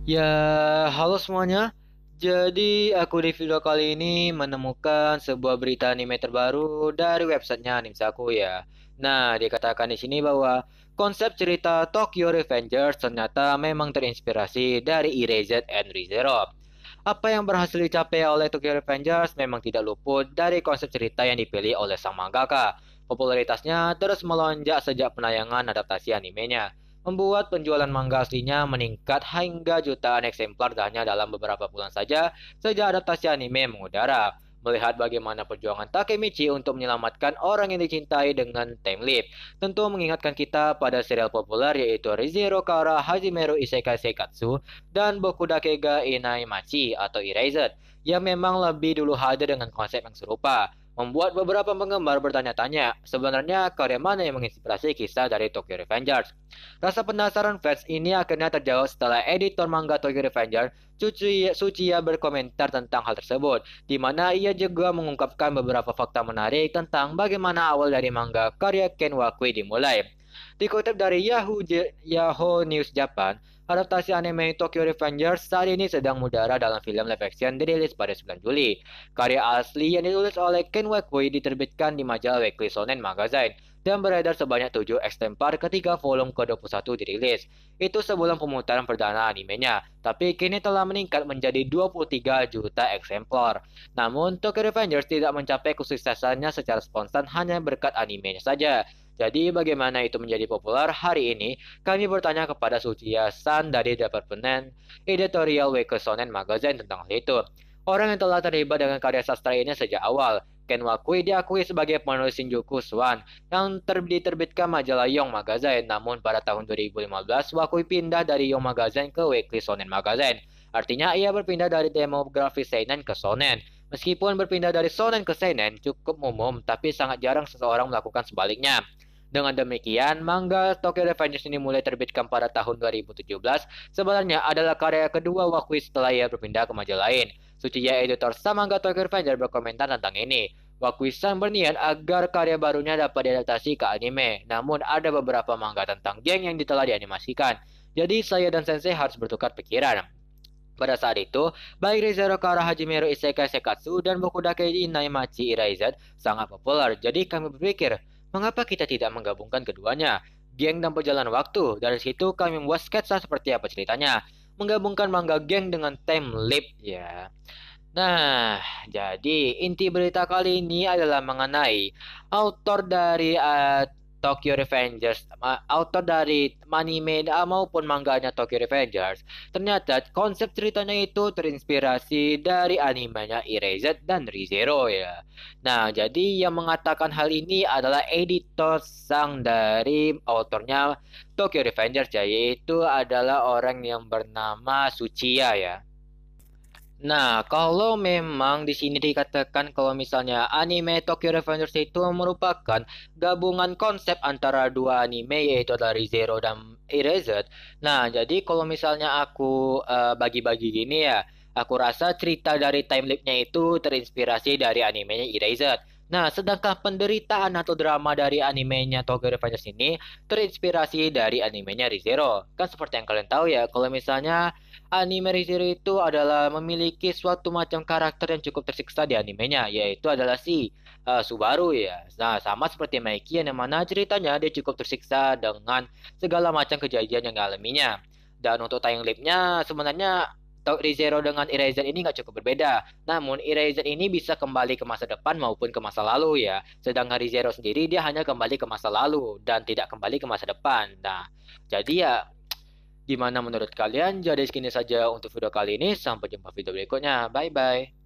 Ya, halo semuanya. Jadi, aku di video kali ini menemukan sebuah berita anime terbaru dari websitenya Animsaku ya. Nah, dikatakan di sini bahwa konsep cerita Tokyo Revengers ternyata memang terinspirasi dari Erased and ReZero. Apa yang berhasil dicapai oleh Tokyo Revengers memang tidak luput dari konsep cerita yang dipilih oleh sang mangaka. Popularitasnya terus melonjak sejak penayangan adaptasi animenya, membuat penjualan manga aslinya meningkat hingga jutaan eksemplar hanya dalam beberapa bulan saja sejak adaptasi anime mengudara. Melihat bagaimana perjuangan Takemichi untuk menyelamatkan orang yang dicintai dengan time leap, tentu mengingatkan kita pada serial populer yaitu ReZero Kara Hajimeru Isekai Seikatsu dan Boku Dakega Inaimachi atau Erased, yang memang lebih dulu hadir dengan konsep yang serupa, membuat beberapa penggemar bertanya-tanya, sebenarnya karya mana yang menginspirasi kisah dari Tokyo Revengers? Rasa penasaran fans ini akhirnya terjawab setelah editor manga Tokyo Revenger, Tsuchiya berkomentar tentang hal tersebut, di mana ia juga mengungkapkan beberapa fakta menarik tentang bagaimana awal dari manga karya Ken Wakui dimulai. Dikutip dari Yahoo News Japan, adaptasi anime Tokyo Revengers saat ini sedang mudara dalam film live action dirilis pada 9 Juli. Karya asli yang ditulis oleh Ken Wakui diterbitkan di majalah Weekly Shonen Magazine dan beredar sebanyak 7 eksemplar ketika volume ke-21 dirilis. Itu sebelum pemutaran perdana animenya, tapi kini telah meningkat menjadi 23 juta eksemplar. Namun, Tokyo Revengers tidak mencapai kesuksesannya secara spontan hanya berkat animenya saja. Jadi bagaimana itu menjadi populer hari ini? Kami bertanya kepada Sujiya-san dari Departemen Editorial Weekly Shonen Magazine tentang hal itu. Orang yang telah terlibat dengan karya sastra ini sejak awal. Ken Wakui diakui sebagai penulis Shinjuku Swan yang diterbitkan majalah Young Magazine. Namun pada tahun 2015, Wakui pindah dari Young Magazine ke Weekly Shonen Magazine. Artinya ia berpindah dari demografi seinen ke shonen. Meskipun berpindah dari shonen ke seinen cukup umum, tapi sangat jarang seseorang melakukan sebaliknya. Dengan demikian, manga Tokyo Revengers ini mulai terbitkan pada tahun 2017, sebenarnya adalah karya kedua Wakui setelah ia berpindah ke majalah lain. Tsuchiya editor sama manga Tokyo Revengers berkomentar tentang ini. Wakui-san berniat agar karya barunya dapat diadaptasi ke anime, namun ada beberapa manga tentang geng yang telah dianimasikan. Jadi saya dan sensei harus bertukar pikiran. Pada saat itu, baik ReZero Kara Hajimeru Isekai Sekatsu dan Boku Dakei Inaimachi Erased sangat populer. Jadi kami berpikir, mengapa kita tidak menggabungkan keduanya? Geng dan perjalanan waktu. Dari situ kami membuat sketsa seperti apa ceritanya. Menggabungkan manga geng dengan time leap ya. Nah, jadi inti berita kali ini adalah mengenai autor dari Tokyo Revengers, autor dari anime maupun manganya Tokyo Revengers. Ternyata konsep ceritanya itu terinspirasi dari animenya Erased dan ReZero ya. Nah, jadi yang mengatakan hal ini adalah editor sang dari autornya Tokyo Revengers, yaitu adalah orang yang bernama Suchiya ya. Nah, kalau memang di sini dikatakan kalau misalnya anime Tokyo Revengers itu merupakan gabungan konsep antara dua anime yaitu dari Zero dan Erased. Nah, jadi kalau misalnya aku bagi-bagi gini ya, aku rasa cerita dari time leap-nya itu terinspirasi dari animenya Erased. Nah, sedangkan penderitaan atau drama dari animenya Tokyo Revengers ini terinspirasi dari animenya ReZero. Kan seperti yang kalian tahu ya, kalau misalnya anime ReZero itu adalah memiliki suatu macam karakter yang cukup tersiksa di animenya, yaitu adalah si Subaru ya. Nah, sama seperti Maiki yang mana ceritanya dia cukup tersiksa dengan segala macam kejadian yang dialaminya. Dan untuk time leap-nya sebenarnya ReZero dengan Erased ini nggak cukup berbeda. Namun Erased ini bisa kembali ke masa depan maupun ke masa lalu ya. Sedangkan ReZero sendiri dia hanya kembali ke masa lalu dan tidak kembali ke masa depan. Nah, jadi ya gimana menurut kalian? Jadi segini saja untuk video kali ini. Sampai jumpa video berikutnya. Bye bye.